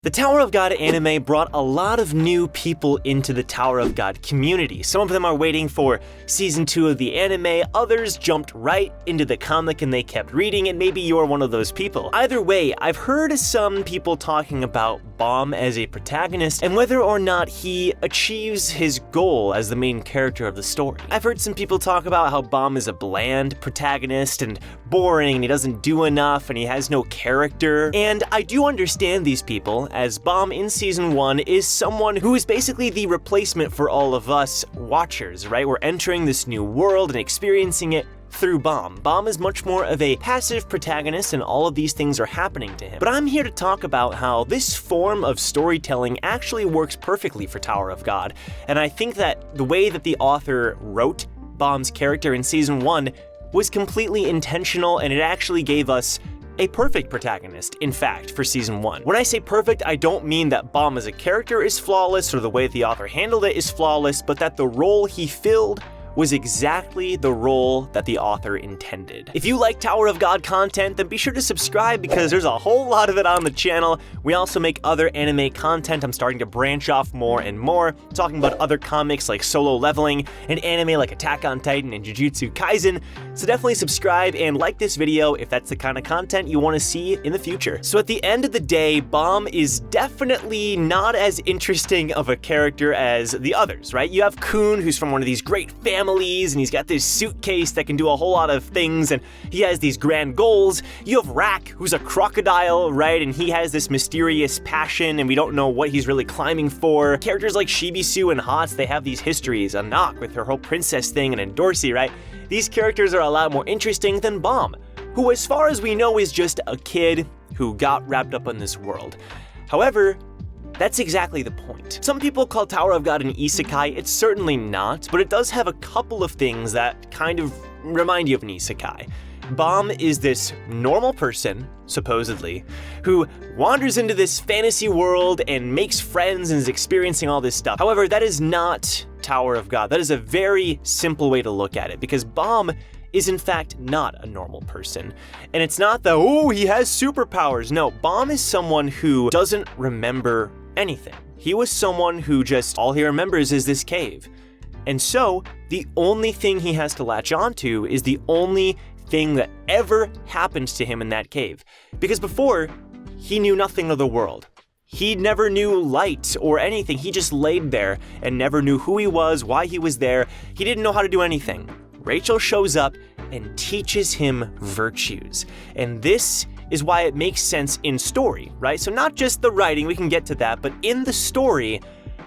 The Tower of God anime brought a lot of new people into the Tower of God community. Some of them are waiting for season 2 of the anime, others jumped right into the comic and they kept reading, and maybe you're one of those people. Either way, I've heard some people talking about Bom as a protagonist and whether or not he achieves his goal as the main character of the story. I've heard some people talk about how Bom is a bland protagonist and boring and he doesn't do enough and he has no character, and I do understand these people, as Bom in season 1 is someone who is basically the replacement for all of us watchers, right? We're entering this new world and experiencing it through Bom. Bom is much more of a passive protagonist and all of these things are happening to him. But I'm here to talk about how this form of storytelling actually works perfectly for Tower of God, and I think that the way that the author wrote Bom's character in season 1 was completely intentional, and it actually gave us a perfect protagonist, in fact, for season 1. When I say perfect, I don't mean that Bom as a character is flawless or the way the author handled it is flawless, but that the role he filled was exactly the role that the author intended. If you like Tower of God content, then be sure to subscribe because there's a whole lot of it on the channel. We also make other anime content. I'm starting to branch off more and more, talking about other comics like Solo Leveling and anime like Attack on Titan and Jujutsu Kaisen. So definitely subscribe and like this video if that's the kind of content you want to see in the future. So at the end of the day, Bom is definitely not as interesting of a character as the others, right? You have Kun, who's from one of these great families, and he's got this suitcase that can do a whole lot of things, and he has these grand goals. You have Rak, who's a crocodile, right? And he has this mysterious passion, and we don't know what he's really climbing for. Characters like Shibisu and Hots, they have these histories. Anak with her whole princess thing, and Dorsey, right? These characters are a lot more interesting than Bom, who as far as we know is just a kid who got wrapped up in this world. However, that's exactly the point. Some people call Tower of God an isekai. It's certainly not, but it does have a couple of things that kind of remind you of an isekai. Bom is this normal person, supposedly, who wanders into this fantasy world and makes friends and is experiencing all this stuff. However, that is not Tower of God. That is a very simple way to look at it, because Bom is in fact not a normal person. And it's not that, oh, he has superpowers. No, Bom is someone who doesn't remember anything. He was someone who just, all he remembers is this cave. And so, the only thing he has to latch onto is the only thing that ever happens to him in that cave. Because before, he knew nothing of the world. He never knew light or anything. He just laid there and never knew who he was, why he was there. He didn't know how to do anything. Rachel shows up and teaches him virtues. And this is why it makes sense in story, right? So not just the writing, we can get to that, but in the story,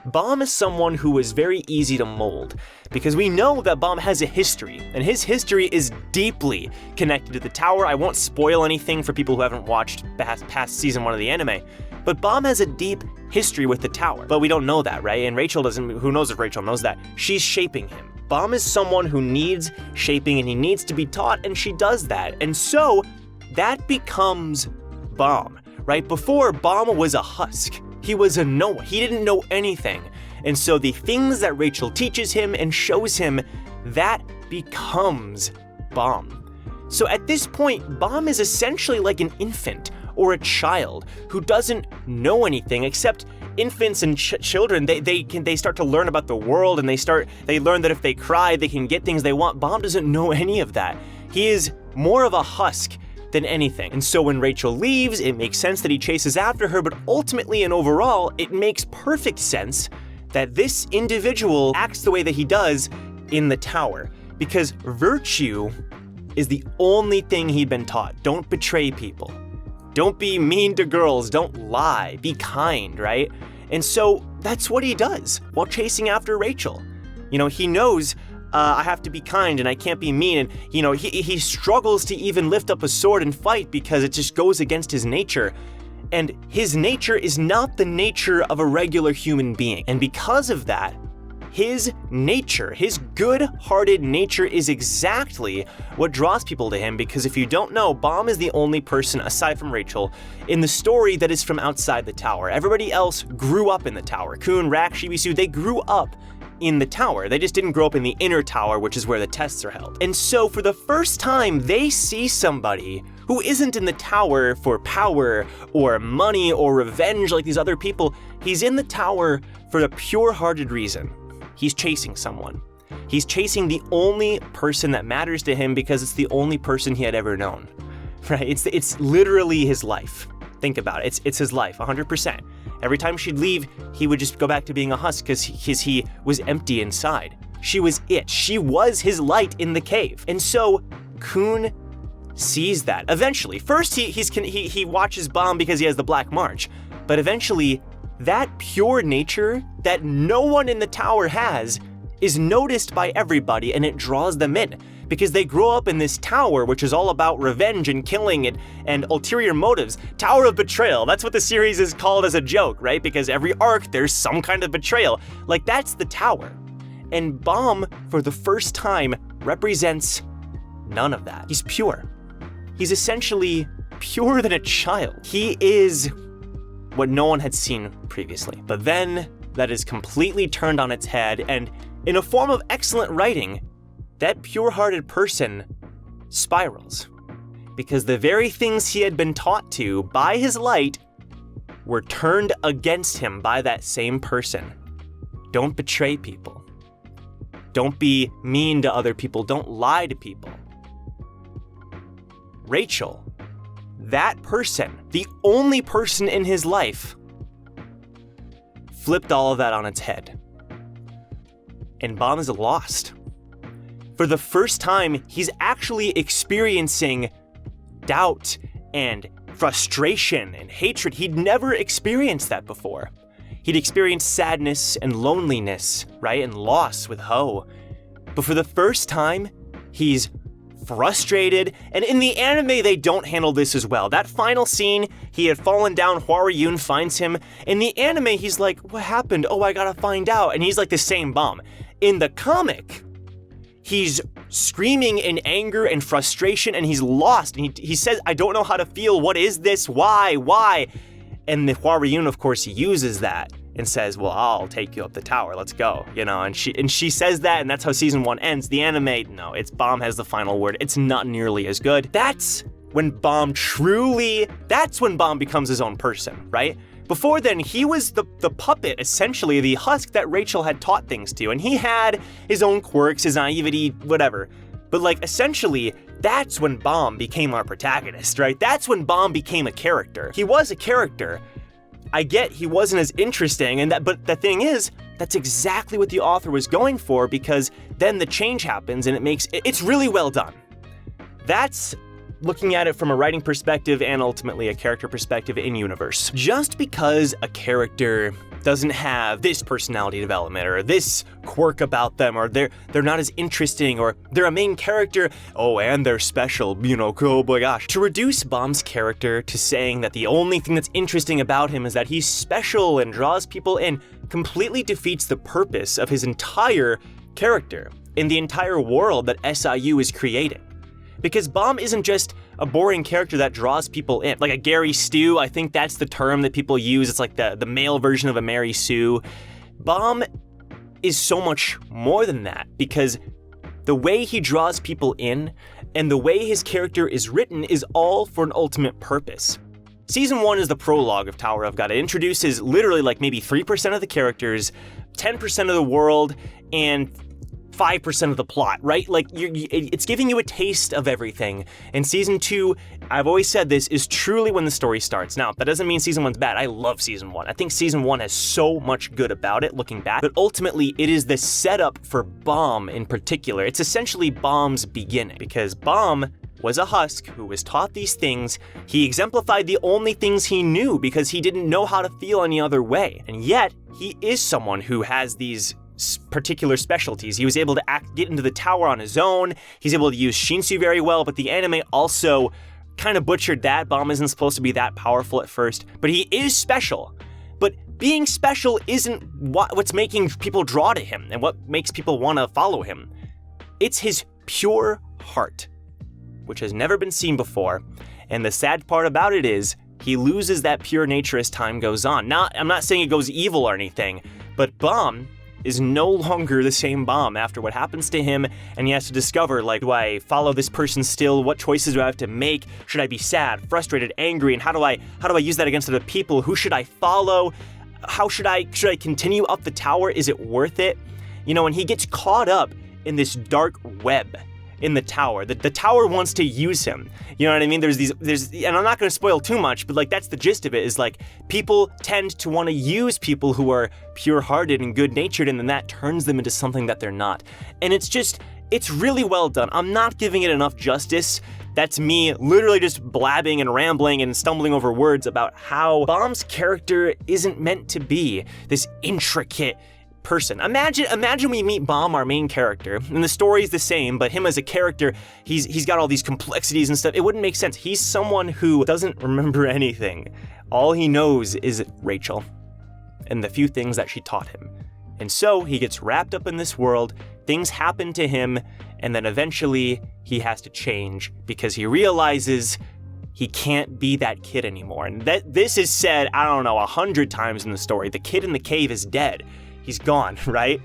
Bom is someone who is very easy to mold, because we know that Bom has a history, and his history is deeply connected to the Tower. I won't spoil anything for people who haven't watched past season 1 of the anime, but Bom has a deep history with the Tower, but we don't know that, right? And Rachel doesn't, who knows if Rachel knows that? She's shaping him. Bom is someone who needs shaping and he needs to be taught, and she does that. And so that becomes Bom, right? Before, Bom was a husk. He was a no one. He didn't know anything. And so the things that Rachel teaches him and shows him, that becomes Bom. So at this point, Bom is essentially like an infant or a child who doesn't know anything, except infants and children, they start to learn about the world, and they learn that if they cry, they can get things they want. Bom doesn't know any of that. He is more of a husk than anything. And so when Rachel leaves, it makes sense that he chases after her, but ultimately and overall, it makes perfect sense that this individual acts the way that he does in the Tower, because virtue is the only thing he'd been taught. Don't betray people. Don't be mean to girls. Don't lie. Be kind, right? And so that's what he does while chasing after Rachel. You know, he knows I have to be kind and I can't be mean, and you know, he struggles to even lift up a sword and fight because it just goes against his nature. And his nature is not the nature of a regular human being. And because of that, his nature, his good-hearted nature is exactly what draws people to him, because if you don't know, Bom is the only person, aside from Rachel, in the story that is from outside the Tower. Everybody else grew up in the Tower. Kun, Rak, Shibisu, they grew up in the Tower. They just didn't grow up in the inner tower, which is where the tests are held. And so for the first time, they see somebody who who isn't in the tower for power or money or revenge like these other people. He's in the tower for a pure-hearted reason. He's chasing someone. He's chasing the only person that matters to him because it's the only person he had ever known, right? It's literally his life. Think about it. It's his life, 100%. Every time she'd leave, he would just go back to being a husk because he was empty inside. She was it. She was his light in the cave. And so Kun sees that eventually. First, he watches Bomb because he has the Black March, but eventually, that pure nature that no one in the tower has is noticed by everybody, and it draws them in because they grow up in this tower, which is all about revenge and killing and ulterior motives. Tower of Betrayal. That's what the series is called as a joke, right? Because every arc, there's some kind of betrayal. Like, that's the tower. And Bomb, for the first time, represents none of that. He's pure. He's essentially purer than a child. He is what no one had seen previously. But then that is completely turned on its head, and in a form of excellent writing, that pure-hearted person spirals. Because the very things he had been taught to by his light were turned against him by that same person. Don't betray people. Don't be mean to other people. Don't lie to people. Rachel, that person, the only person in his life, flipped all of that on its head. And Bomb is lost. For the first time, he's actually experiencing doubt and frustration and hatred. He'd never experienced that before. He'd experienced sadness and loneliness, right? And loss with Ho. But for the first time, he's frustrated, and in the anime they don't handle this as well. That final scene, he had fallen down, Hwaryun finds him. In the anime, he's like, what happened? Oh, I gotta find out. And he's like the same Bomb. In the comic, he's screaming in anger and frustration, and he's lost. And he says, I don't know how to feel. What is this? Why? And the Hwaryun, of course, uses that and says, well, I'll take you up the tower, let's go, you know, and she says that, and that's how season 1 ends. The anime, no, it's Bomb has the final word. It's not nearly as good. That's when Bomb becomes his own person, right? Before then, he was the puppet, essentially, the husk that Rachel had taught things to, and he had his own quirks, his naivety, whatever. But like, essentially, that's when Bomb became our protagonist, right? That's when Bomb became a character. He was a character. I get he wasn't as interesting, but the thing is, that's exactly what the author was going for, because then the change happens and it's really well done. That's looking at it from a writing perspective and ultimately a character perspective in universe. Just because a character doesn't have this personality development or this quirk about them, or they're not as interesting, or they're a main character, oh, and they're special, you know, oh my gosh. To reduce Bomb's character to saying that the only thing that's interesting about him is that he's special and draws people in completely defeats the purpose of his entire character in the entire world that SIU is creating. Because Bomb isn't just a boring character that draws people in. Like a Gary Stu, I think that's the term that people use. It's like the male version of a Mary Sue. Bomb is so much more than that, because the way he draws people in and the way his character is written is all for an ultimate purpose. Season 1 is the prologue of Tower of God. It introduces literally like maybe 3% of the characters, 10% of the world, and 5% of the plot, right? Like, it's giving you a taste of everything. And season 2, I've always said this, is truly when the story starts. Now, that doesn't mean season 1's bad. I love season 1. I think season 1 has so much good about it, looking back. But ultimately, it is the setup for Bomb in particular. It's essentially Bomb's beginning, because Bomb was a husk who was taught these things. He exemplified the only things he knew because he didn't know how to feel any other way. And yet, he is someone who has these particular specialties. He was able to get into the tower on his own. He's able to use Shinsu very well, but the anime also kind of butchered that. Bomb isn't supposed to be that powerful at first, but he is special. But being special isn't what's making people draw to him and what makes people want to follow him. It's his pure heart, which has never been seen before. And the sad part about it is he loses that pure nature as time goes on. I'm not saying it goes evil or anything, but Bomb is no longer the same Bomb after what happens to him, and he has to discover, like, do I follow this person still? What choices do I have to make? Should I be sad, frustrated, angry, and how do I use that against other people? Who should I follow? How should I continue up the tower? Is it worth it? You know, and he gets caught up in this dark web in the tower. The tower wants to use him. You know what I mean? There's and I'm not going to spoil too much, but like that's the gist of it, is like people tend to want to use people who are pure-hearted and good-natured, and then that turns them into something that they're not. And it's really well done. I'm not giving it enough justice. That's me literally just blabbing and rambling and stumbling over words about how Bomb's character isn't meant to be this intricate person. Imagine we meet Bomb, our main character, and the story's the same, but him as a character, he's got all these complexities and stuff. It wouldn't make sense. He's someone who doesn't remember anything. All he knows is Rachel and the few things that she taught him. And so he gets wrapped up in this world, things happen to him, and then eventually he has to change because he realizes he can't be that kid anymore. And this is said, I don't know, 100 times in the story. The kid in the cave is dead. He's gone, right?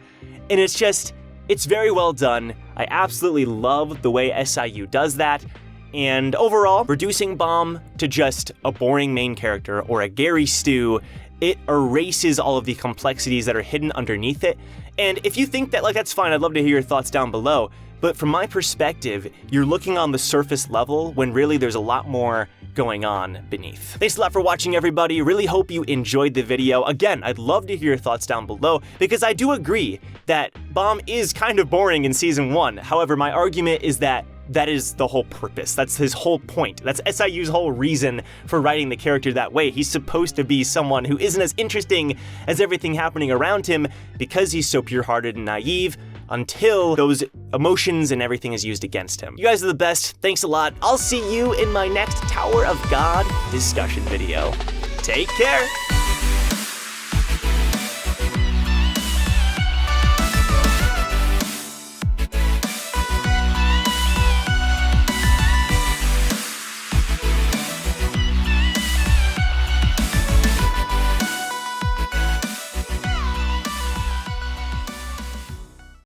And it's very well done. I absolutely love the way SIU does that. And overall, reducing Bomb to just a boring main character or a Gary stew, it erases all of the complexities that are hidden underneath it. And if you think that, like, that's fine, I'd love to hear your thoughts down below. But from my perspective, you're looking on the surface level when really there's a lot more going on beneath. Thanks a lot for watching, everybody. Really hope you enjoyed the video. Again, I'd love to hear your thoughts down below because I do agree that Bomb is kind of boring in season 1. However, my argument is that is the whole purpose. That's his whole point. That's SIU's whole reason for writing the character that way. He's supposed to be someone who isn't as interesting as everything happening around him because he's so pure-hearted and naive until those emotions and everything is used against him. You guys are the best. Thanks a lot. I'll see you in my next Tower of God discussion video. Take care.